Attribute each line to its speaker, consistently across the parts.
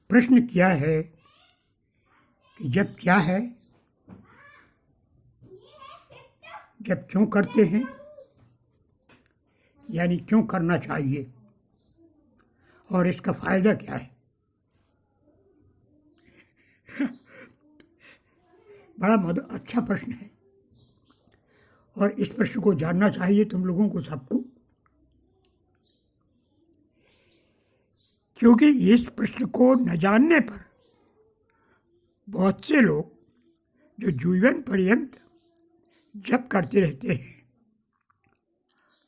Speaker 1: प्रश्न क्या है कि जब क्या है, जब क्यों करते हैं, यानी क्यों करना चाहिए और इसका फायदा क्या है। बड़ा अच्छा प्रश्न है और इस प्रश्न को जानना चाहिए तुम लोगों को सबको, क्योंकि इस प्रश्न को न जानने पर बहुत से लोग जो जीवन पर्यंत जप करते रहते हैं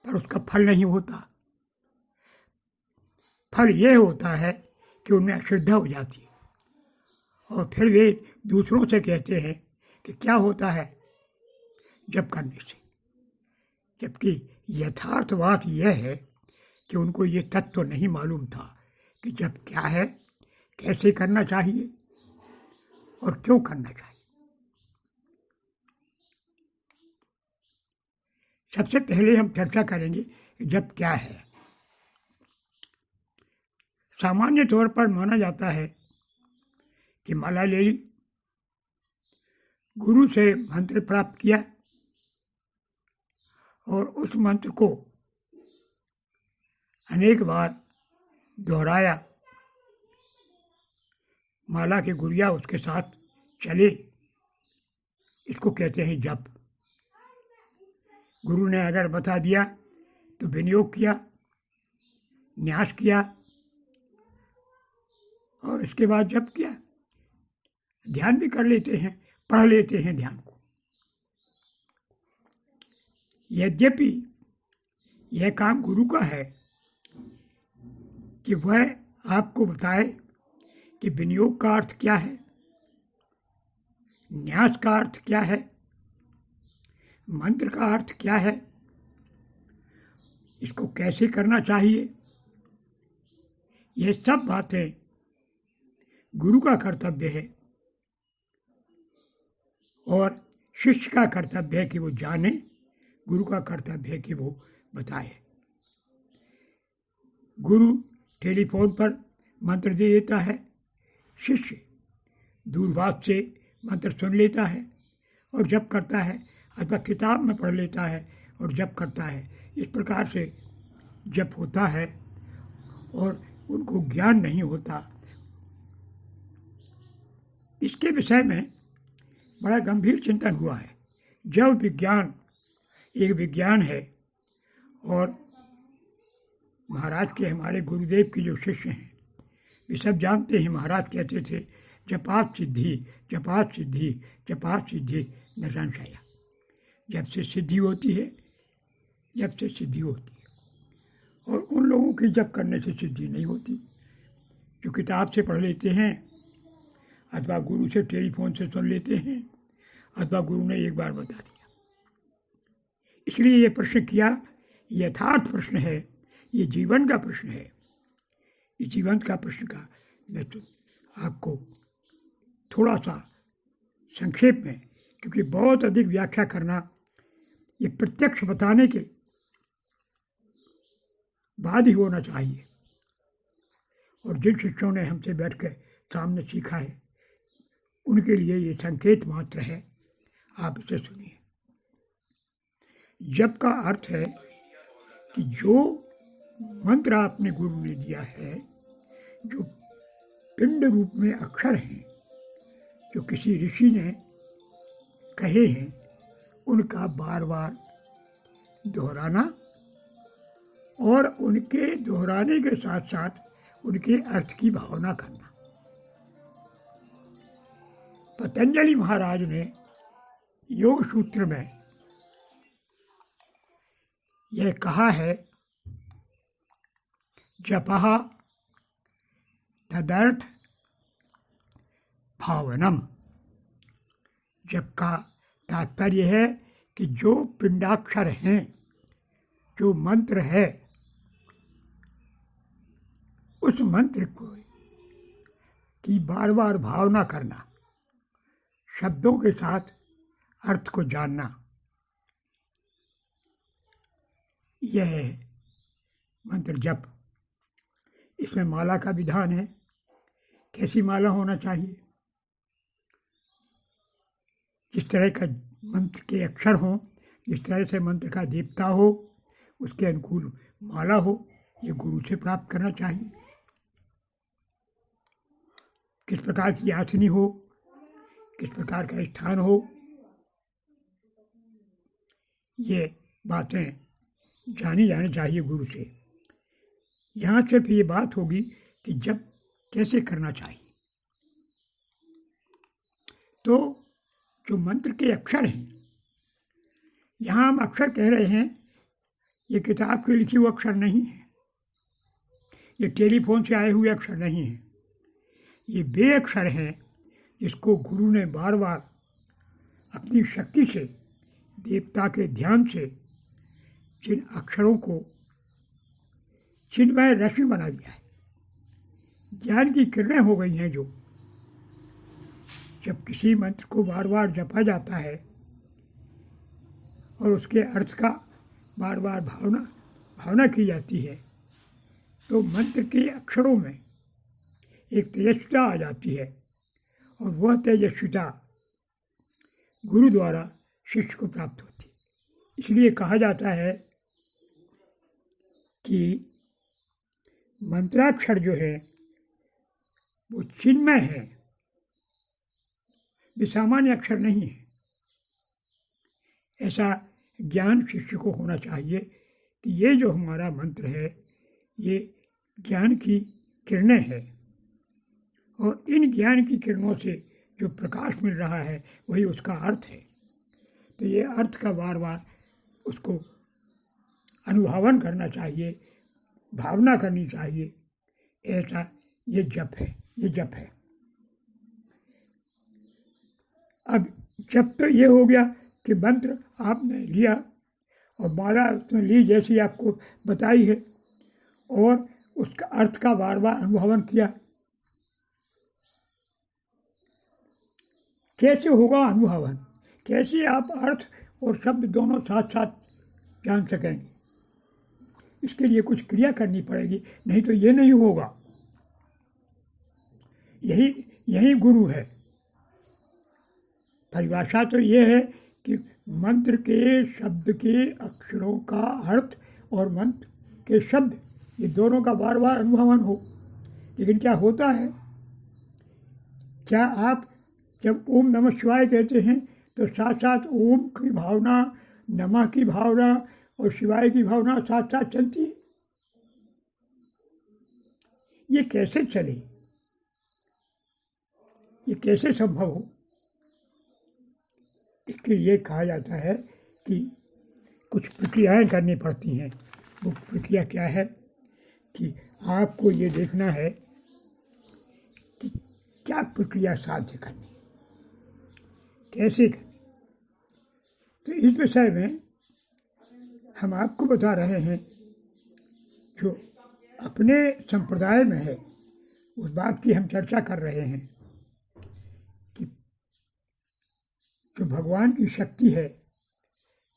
Speaker 1: पर उसका फल नहीं होता। फल ये होता है कि उनमें अश्रद्धा हो जाती है और फिर वे दूसरों से कहते हैं कि क्या होता है जप करने से, जबकि यथार्थ बात यह है कि उनको ये तत्व नहीं मालूम था कि जप क्या है, कैसे करना चाहिए और क्यों करना चाहिए। सबसे पहले हम चर्चा करेंगे कि जप क्या है। सामान्य तौर पर माना जाता है कि माला ले ली, गुरु से मंत्र प्राप्त किया और उस मंत्र को अनेक बार दोहराया, माला के गुरिया उसके साथ चले, इसको कहते हैं जप। गुरु ने अगर बता दिया तो विनियोग किया, न्यास किया और इसके बाद जप किया। ध्यान भी कर लेते हैं, पढ़ लेते हैं ध्यान को। यद्यपि यह काम गुरु का है कि वह आपको बताए कि विनियोग का अर्थ क्या है, न्यास का अर्थ क्या है, मंत्र का अर्थ क्या है, इसको कैसे करना चाहिए। यह सब बातें गुरु का कर्तव्य है और शिष्य का कर्तव्य है कि वो जाने, गुरु का कर्तव्य है कि वो बताए। गुरु टेलीफोन पर मंत्र दे देता है, शिष्य दूरभाष से मंत्र सुन लेता है और जप करता है, अथवा किताब में पढ़ लेता है और जप करता है। इस प्रकार से जप होता है और उनको ज्ञान नहीं होता। इसके विषय में बड़ा गंभीर चिंतन हुआ है। जब विज्ञान एक विज्ञान है और महाराज के, हमारे गुरुदेव के जो शिष्य हैं वे सब जानते हैं, महाराज कहते थे जपात सिद्धि, जपात सिद्धि, जपात सिद्धि न संशय। जब से सिद्धि होती है, जब से सिद्धि होती है। और उन लोगों की जप करने से सिद्धि नहीं होती जो किताब से पढ़ लेते हैं अथवा गुरु से टेलीफोन से सुन लेते हैं अथवा गुरु ने एक बार बता दिया। इसलिए ये प्रश्न किया, यथार्थ प्रश्न है, ये जीवन का प्रश्न है। इस जीवन का प्रश्न का मैं तो आपको थोड़ा सा संक्षेप में, क्योंकि बहुत अधिक व्याख्या करना ये प्रत्यक्ष बताने के बाद ही होना चाहिए। और जिन शिष्यों ने हमसे बैठ कर सामने सीखा है उनके लिए ये संकेत मात्र है, आप इसे सुनिए। जप का अर्थ है कि जो मंत्र आपने गुरु ने दिया है, जो पिंड रूप में अक्षर हैं, जो किसी ऋषि ने कहे हैं, उनका बार बार दोहराना और उनके दोहराने के साथ साथ उनके अर्थ की भावना करना। पतंजलि महाराज ने योग सूत्र में यह कहा है, जपः तदर्थ भावनम। जप का तात्पर्य है कि जो पिंडाक्षर हैं, जो मंत्र है, उस मंत्र को की बार बार भावना करना, शब्दों के साथ अर्थ को जानना। यह है मंत्र जप। इसमें माला का विधान है, कैसी माला होना चाहिए, जिस तरह का मंत्र के अक्षर हों, जिस तरह से मंत्र का देवता हो, उसके अनुकूल माला हो, ये गुरु से प्राप्त करना चाहिए। किस प्रकार की आसनी हो, किस प्रकार का स्थान हो, ये बातें जानी जानी चाहिए गुरु से। यहाँ सिर्फ ये बात होगी कि जब कैसे करना चाहिए। तो जो मंत्र के अक्षर हैं, यहाँ हम अक्षर कह रहे हैं, ये किताब के लिखे हुए अक्षर नहीं है, ये टेलीफोन से आए हुए अक्षर नहीं हैं। ये वे अक्षर हैं जिसको गुरु ने बार बार अपनी शक्ति से, देवता के ध्यान से, जिन अक्षरों को चिन्मय रश्मि बना दिया है, ज्ञान की किरणें हो गई हैं। जो जब किसी मंत्र को बार बार जपा जाता है और उसके अर्थ का बार बार भावना की जाती है, तो मंत्र के अक्षरों में एक तेजस्विता आ जाती है, और वह तेजस्विता गुरु द्वारा शिष्य को प्राप्त होती है। इसलिए कहा जाता है कि मंत्राक्षर जो है वो चिन्मय है, वे सामान्य अक्षर नहीं है। ऐसा ज्ञान शिष्य को होना चाहिए कि ये जो हमारा मंत्र है, ये ज्ञान की किरणें हैं, और इन ज्ञान की किरणों से जो प्रकाश मिल रहा है वही उसका अर्थ है। तो ये अर्थ का बार बार उसको अनुभवन करना चाहिए, भावना करनी चाहिए। ऐसा ये जप है, ये जप है। अब जप तो ये हो गया कि मंत्र आपने लिया और माला उसमें ली जैसी आपको बताई है, और उसका अर्थ का बार बार अनुभवन किया। कैसे होगा अनुभवन? कैसे आप अर्थ और शब्द दोनों साथ साथ जान सकेंगे? इसके लिए कुछ क्रिया करनी पड़ेगी, नहीं तो ये नहीं होगा। यही गुरु है। परिभाषा तो ये है कि मंत्र के शब्द के अक्षरों का अर्थ और मंत्र के शब्द, ये दोनों का बार बार अनुभवन हो। लेकिन क्या होता है, क्या आप जब ओम नमः शिवाय कहते हैं तो साथ साथ ओम की भावना, नमः की भावना और शिवाय की भावना साथ साथ चलती है? ये कैसे चले, ये कैसे संभव हो? इसके लिए कहा जाता है कि कुछ प्रक्रियाएं करनी पड़ती हैं। वो प्रक्रिया क्या है कि आपको ये देखना है कि क्या प्रक्रिया साध्य करनी, कैसे करनी। तो इस विषय में हम आपको बता रहे हैं, जो अपने संप्रदाय में है उस बात की हम चर्चा कर रहे हैं कि जो भगवान की शक्ति है,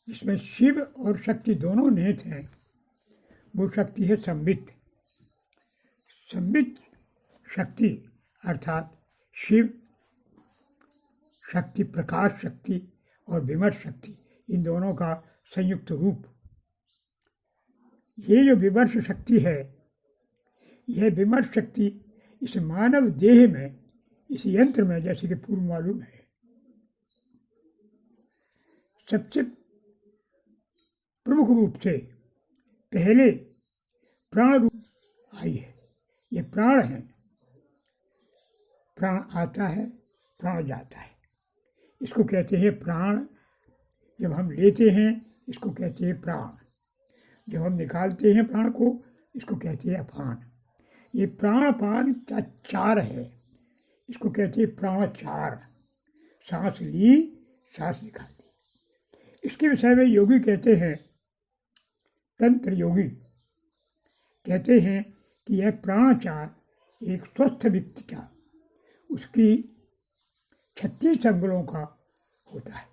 Speaker 1: जिसमें शिव और शक्ति दोनों निहित हैं, वो शक्ति है संबित। संबित शक्ति अर्थात शिव शक्ति, प्रकाश शक्ति और विमर्श शक्ति, इन दोनों का संयुक्त रूप। ये जो विमर्श शक्ति है, यह विमर्श शक्ति इस मानव देह में, इस यंत्र में, जैसे कि पूर्व मालूम है, सबसे प्रमुख रूप से पहले प्राण रूप आई है। ये प्राण है, प्राण आता है, प्राण जाता है, इसको कहते हैं प्राण। जब हम लेते हैं इसको कहते हैं प्राण, जब हम निकालते हैं प्राण को इसको कहते हैं अपान। ये प्राण पान का चार है, इसको कहते हैं प्राणाचार। सांस ली, सांस निकाली। इसके विषय में योगी कहते हैं, तंत्र योगी कहते हैं कि यह प्राणाचार एक स्वस्थ व्यक्ति का, उसकी 36 अंगों का होता है।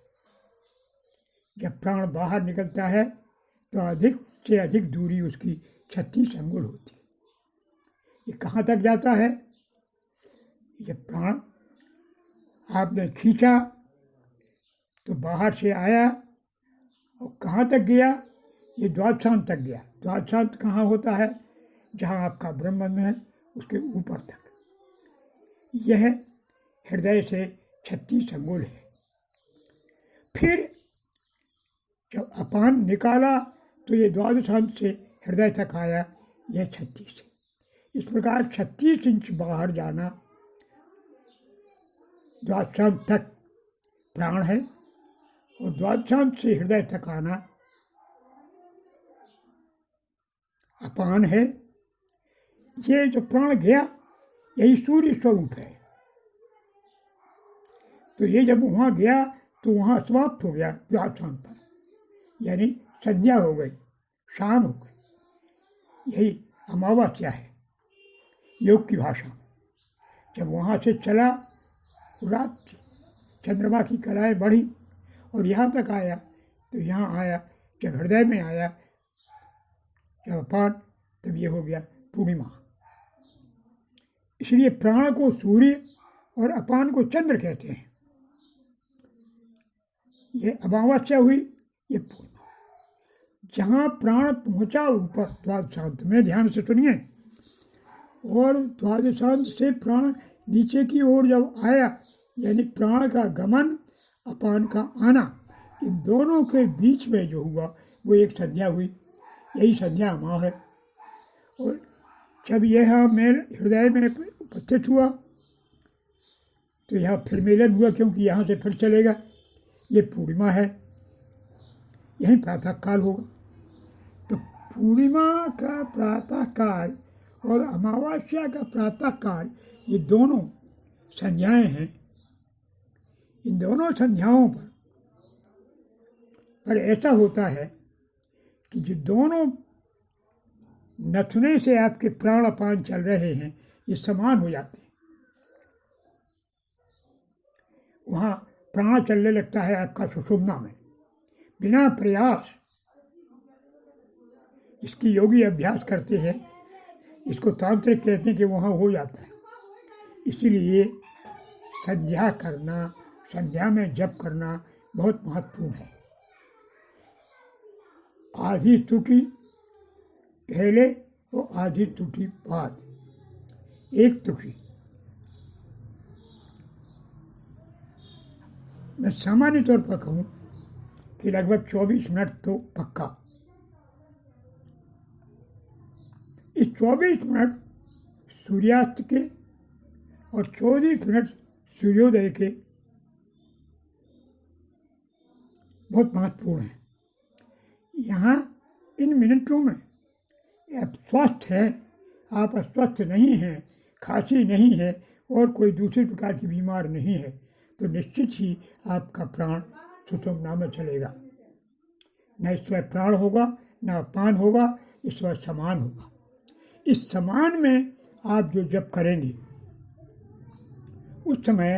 Speaker 1: जब प्राण बाहर निकलता है तो अधिक से अधिक दूरी उसकी 36 अंगुल होती है। ये कहाँ तक जाता है? जब प्राण आपने खींचा तो बाहर से आया और कहाँ तक गया? ये द्वादशांत तक गया। द्वादशांत कहाँ होता है? जहाँ आपका ब्रह्मबंधन है उसके ऊपर तक। यह हृदय से 36 अंगुल है। फिर जब अपान निकाला तो ये द्वादशांत से हृदय तक आया, यह 36 है। इस प्रकार 36 इंच बाहर जाना द्वादशांत तक प्राण है और द्वादशांत से हृदय तक आना अपान है। ये जो प्राण गया यही सूर्य स्वरूप है। तो ये जब वहाँ गया तो वहाँ समाप्त हो गया द्वादशांत पर, यानी संध्या हो गई, शाम हो गई। यही अमावस्या है योग की भाषा में। जब वहाँ से चला रात थी, चंद्रमा की कलाएँ बढ़ी और यहाँ तक आया। तो यहाँ आया, जब हृदय में आया जब अपान, तब ये हो गया पूर्णिमा। इसलिए प्राण को सूर्य और अपान को चंद्र कहते हैं। ये अमावस्या हुई, ये पूर्णिमा। जहाँ प्राण पहुँचा ऊपर द्वादशांत में, ध्यान से सुनिए, और द्वादशांत से प्राण नीचे की ओर जब आया, यानी प्राण का गमन, अपान का आना, इन दोनों के बीच में जो हुआ वो एक संध्या हुई। यही संध्या अमाव है। और जब यह मेल हृदय में उपस्थित हुआ तो यहाँ फिर मिलन हुआ, क्योंकि यहाँ से फिर चलेगा। ये पूर्णिमा है, यही प्रातः काल होगा। तो पूर्णिमा का प्रातः काल और अमावस्या का प्रातः काल, ये दोनों संध्याएं हैं। इन दोनों संध्याओं पर ऐसा होता है कि जो दोनों नथुने से आपके प्राण अपान चल रहे हैं, ये समान हो जाते हैं। वहाँ प्राण चलने लगता है आपका सुषुम्ना में, बिना प्रयास। इसकी योगी अभ्यास करते हैं, इसको तांत्रिक कहते हैं कि वहाँ हो जाता है। इसीलिए संध्या करना, संध्या में जप करना बहुत महत्वपूर्ण है। आधी त्रुटि पहले और आधी त्रुटि बाद, एक त्रुटि। मैं सामान्य तौर पर कहूँ कि लगभग 24 मिनट तो पक्का। इस 24 मिनट सूर्यास्त के और 24 मिनट सूर्योदय के बहुत महत्वपूर्ण हैं। यहाँ इन मिनटों में आप स्वस्थ हैं, आप अस्वस्थ नहीं हैं, खांसी नहीं है और कोई दूसरी प्रकार की बीमार नहीं है, तो निश्चित ही आपका प्राण सुषुम्ना में चलेगा। न इस समय प्राण होगा, न अपान होगा, इस समय समान होगा। इस समान में आप जो जप करेंगे उस समय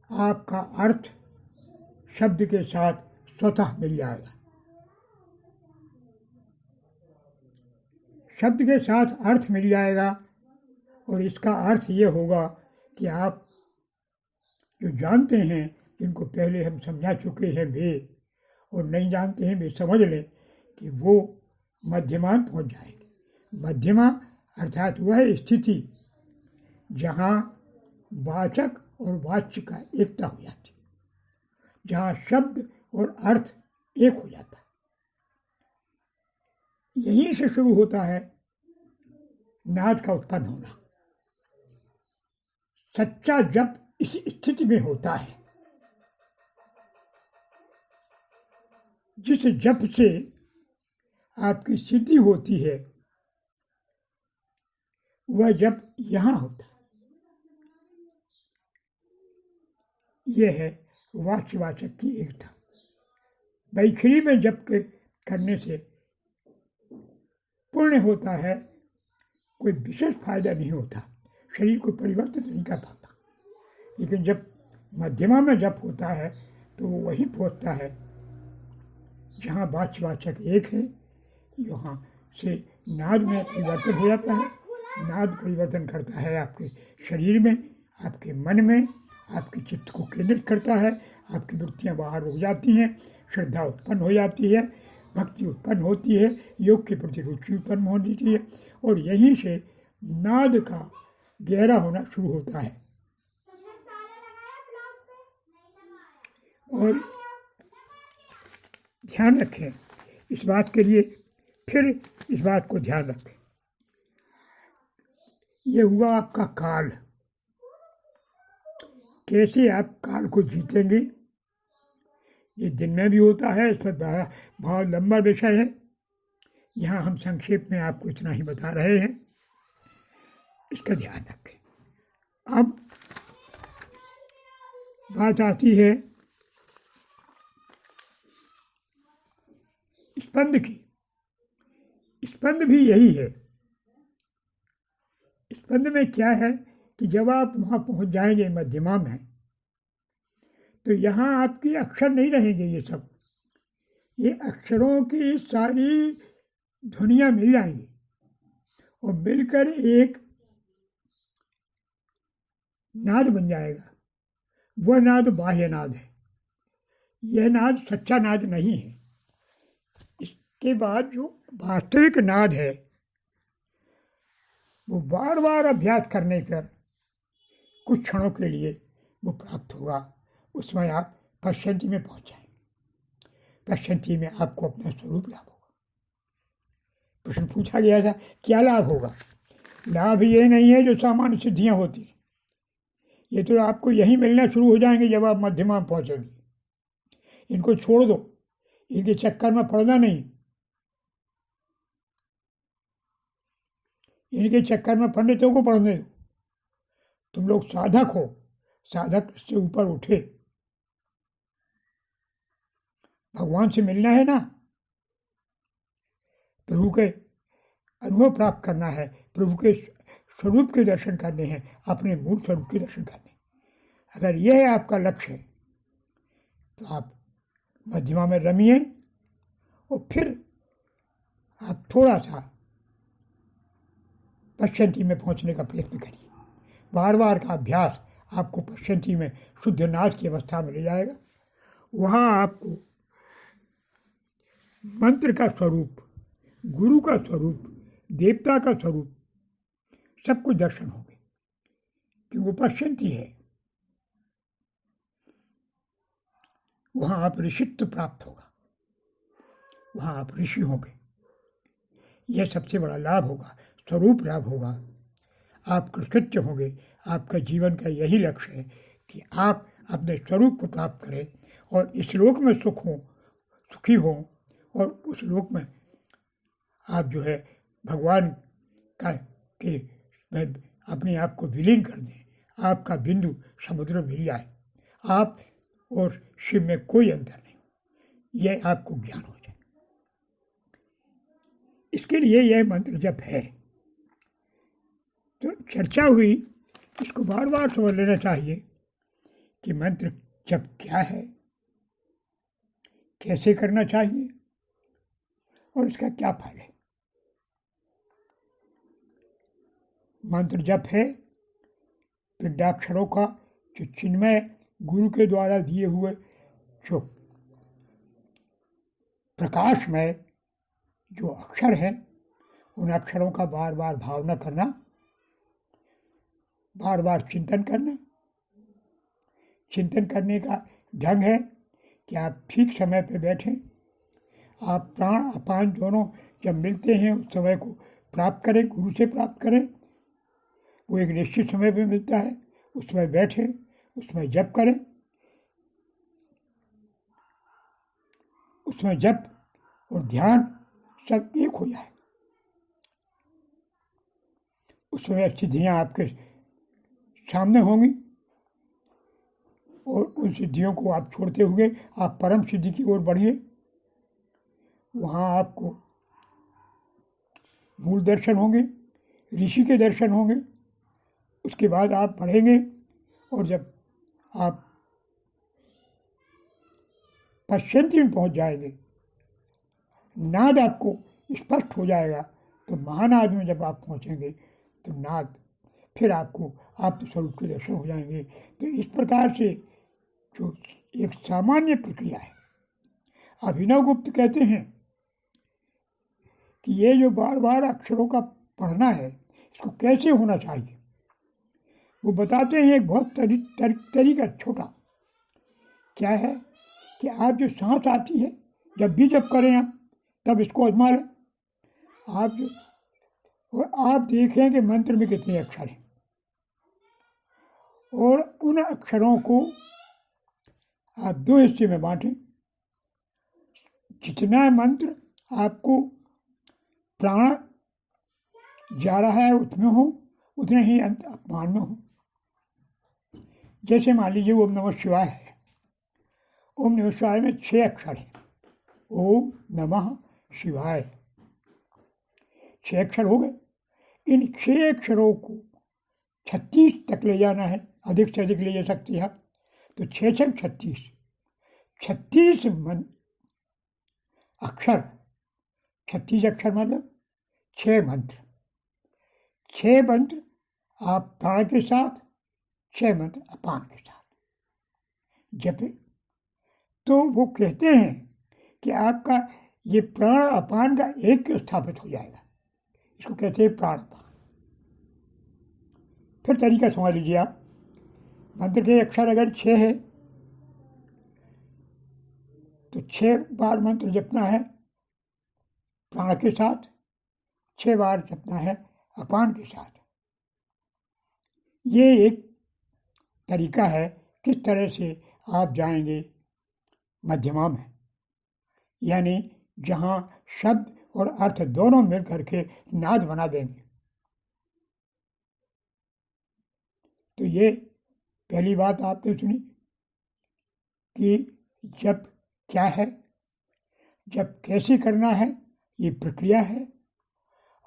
Speaker 1: आपका अर्थ शब्द के साथ स्वतः मिल जाएगा। शब्द के साथ अर्थ मिल जाएगा और इसका अर्थ ये होगा कि आप जो जानते हैं, जिनको पहले हम समझा चुके हैं वे, और नहीं जानते हैं वे समझ लें कि वो मध्यमान पहुंच जाएंगे। मध्यमा अर्थात वह स्थिति जहाँ वाचक और वाच्य का एकता हो जाती है, जहाँ शब्द और अर्थ एक हो जाता है। यहीं से शुरू होता है नाद का उत्पन्न होना। सच्चा जप इस स्थिति में होता है। जिस जप से आपकी सिद्धि होती है वह जप यहाँ होता है। यह है वाच्यवाचक की एकता। बैखरी में जप करने से पुण्य होता है, कोई विशेष फायदा नहीं होता, शरीर को परिवर्तित नहीं कर पाता। लेकिन जब मध्यमा में जप होता है तो वो वहीं पहुँचता है जहाँ वाच्यवाचक एक है, यहाँ से नाद में परिवर्तन हो जाता है। नाद परिवर्तन करता है आपके शरीर में, आपके मन में, आपके चित्त को केंद्रित करता है, आपकी वृत्तियाँ बाहर हो जाती हैं, श्रद्धा उत्पन्न हो जाती है, भक्ति उत्पन्न होती है, योग के प्रति रुचि उत्पन्न हो जाती है, और यहीं से नाद का गहरा होना शुरू होता है। और ध्यान रखें इस बात के लिए, फिर इस बात को ध्यान रखें, ये हुआ आपका काल। कैसे आप काल को जीतेंगे, ये दिन में भी होता है, इस पर बहुत लंबा विषय है। यहाँ हम संक्षेप में आपको इतना ही बता रहे हैं, इसका ध्यान रखें। अब बात आती है स्पंद की। स्पंद भी यही है। स्पंद में क्या है कि जब आप वहाँ पहुँच जाएंगे मध्यमा में, तो यहाँ आपके अक्षर नहीं रहेंगे, ये अक्षरों की सारी ध्वनियाँ मिल जाएंगी और मिलकर एक नाद बन जाएगा। वह नाद बाह्य नाद है, यह नाद सच्चा नाद नहीं है। इसके बाद जो वास्तविक नाद है, वो बार बार अभ्यास करने पर कुछ क्षणों के लिए वो प्राप्त होगा। उसमें आप पश्यंती में पहुँच जाएंगे। पश्यंती में आपको अपना स्वरूप लाभ होगा। प्रश्न पूछा गया था, क्या लाभ होगा? लाभ ये नहीं है जो सामान्य सिद्धियाँ होती हैं, ये तो आपको यहीं मिलना शुरू हो जाएंगे जब आप मध्यमा में पहुँचेंगे। इनको छोड़ दो, इनके चक्कर में पड़ना नहीं। इनके चक्कर में पंडितों को पढ़ने दो। तुम लोग साधक हो, साधक से ऊपर उठे, भगवान से मिलना है ना, प्रभु के अनुभव प्राप्त करना है, प्रभु के स्वरूप के दर्शन करने हैं, अपने मूल स्वरूप के दर्शन करने। अगर यह है आपका लक्ष्य तो आप मध्यमा में रमिए और फिर आप थोड़ा सा पश्यंती में पहुंचने का प्रयत्न करिए। बार बार का अभ्यास आपको पश्यंती में शुद्ध नाद की अवस्था में ले जाएगा। वहाँ आपको मंत्र का स्वरूप, गुरु का स्वरूप, देवता का स्वरूप सब कुछ दर्शन होंगे, क्योंकि वो पश्यंती है। वहाँ आप ऋषित्व प्राप्त होगा, वहाँ आप ऋषि होंगे। यह सबसे बड़ा लाभ होगा, स्वरूप लाभ होगा। आप कृतकृत्य होंगे। आपका जीवन का यही लक्ष्य है कि आप अपने स्वरूप को प्राप्त करें और इस लोक में सुखी हों, और उस लोक में आप जो है भगवान का के में अपने आप को विलीन कर दें। आपका बिंदु समुद्र में मिल जाए, आप और शिव में कोई अंतर नहीं, यह आपको ज्ञान हो जाए। इसके लिए यह मंत्र जप है। तो चर्चा हुई, इसको बार बार समझ लेना चाहिए कि मंत्र जप क्या है, कैसे करना चाहिए और इसका क्या फल है। मंत्र जप है पिंडाक्षरों का जो चिन्मय गुरु के द्वारा दिए हुए जो प्रकाशमय जो अक्षर हैं, उन अक्षरों का बार बार भावना करना, बार बार चिंतन करना। चिंतन करने का ढंग है कि आप ठीक समय पे बैठें, आप प्राण अपान दोनों जब मिलते हैं उस समय को प्राप्त करें, गुरु से प्राप्त करें। वो एक निश्चित समय पे मिलता है, उस समय बैठें, उसमें जप करें। उसमें जप और ध्यान सब एक हो जाए। उस समय सिद्धियाँ आपके सामने होंगी और उन सिद्धियों को आप छोड़ते हुए आप परम सिद्धि की ओर बढ़िए। वहाँ आपको मूल दर्शन होंगे, ऋषि के दर्शन होंगे। उसके बाद आप बढ़ेंगे और जब आप पश्यंती में पहुँच जाएंगे नाद आपको स्पष्ट हो जाएगा तो महानाद में जब आप पहुँचेंगे तो नाद फिर आपको आत्म स्वरूप के दर्शन हो जाएंगे। तो इस प्रकार से जो एक सामान्य प्रक्रिया है, अभिनव गुप्त कहते हैं कि ये जो बार बार अक्षरों का पढ़ना है इसको कैसे होना चाहिए। वो बताते हैं एक बहुत तरीका छोटा क्या है कि आप जो सांस आती है जब भी जब करें आप तब इसको आजमा लें आप जो, और आप देखें कि मंत्र में कितने अक्षर हैं और उन अक्षरों को आप दो हिस्से में बांटें। जितना मंत्र आपको प्राण जा रहा है उसमें हो उतने ही अंत अपान में हो। जैसे मान लीजिए ओम नमः शिवाय है, ओम नमः शिवाय में 6 अक्षर हैं। ओम नमः शिवाय 6 अक्षर हो गए। इन 6 अक्षरों को 36 तक ले जाना है, अधिक से अधिक ले जा सकते हैं तो 6 से 36 अक्षर 36 अक्षर मतलब 6 मंत्र। 6 मंत्र आप प्राण के साथ, 6 मंत्र अपान के साथ जपे तो वो कहते हैं कि आपका ये प्राण अपान का एक स्थापित हो जाएगा। इसको कहते हैं प्राण अपान। फिर तरीका समझ लीजिए आप, मंत्र के अक्षर अगर 6 है तो 6 बार मंत्र जपना है प्राण के साथ, 6 बार जपना है अपान के साथ। ये एक तरीका है किस तरह से आप जाएंगे मध्यमा में, यानी जहाँ शब्द और अर्थ दोनों मिल करके नाद बना देंगे। तो ये पहली बात आपने सुनी कि जप क्या है, जप कैसे करना है, ये प्रक्रिया है।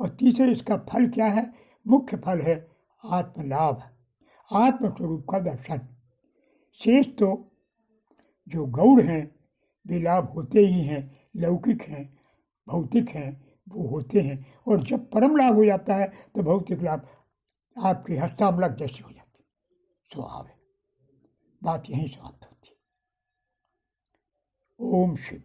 Speaker 1: और तीसरे इसका फल क्या है, मुख्य फल है आत्मलाभ, आत्मस्वरूप का दर्शन। शेष तो जो गौड़ हैं वे लाभ होते ही हैं, लौकिक हैं, भौतिक हैं, वो होते हैं। और जब परम लाभ हो जाता है तो भौतिक लाभ आपके हस्तामलक जैसे हो जाते, स्वभाव है। बात यहीं समाप्त होती। ओम शिव।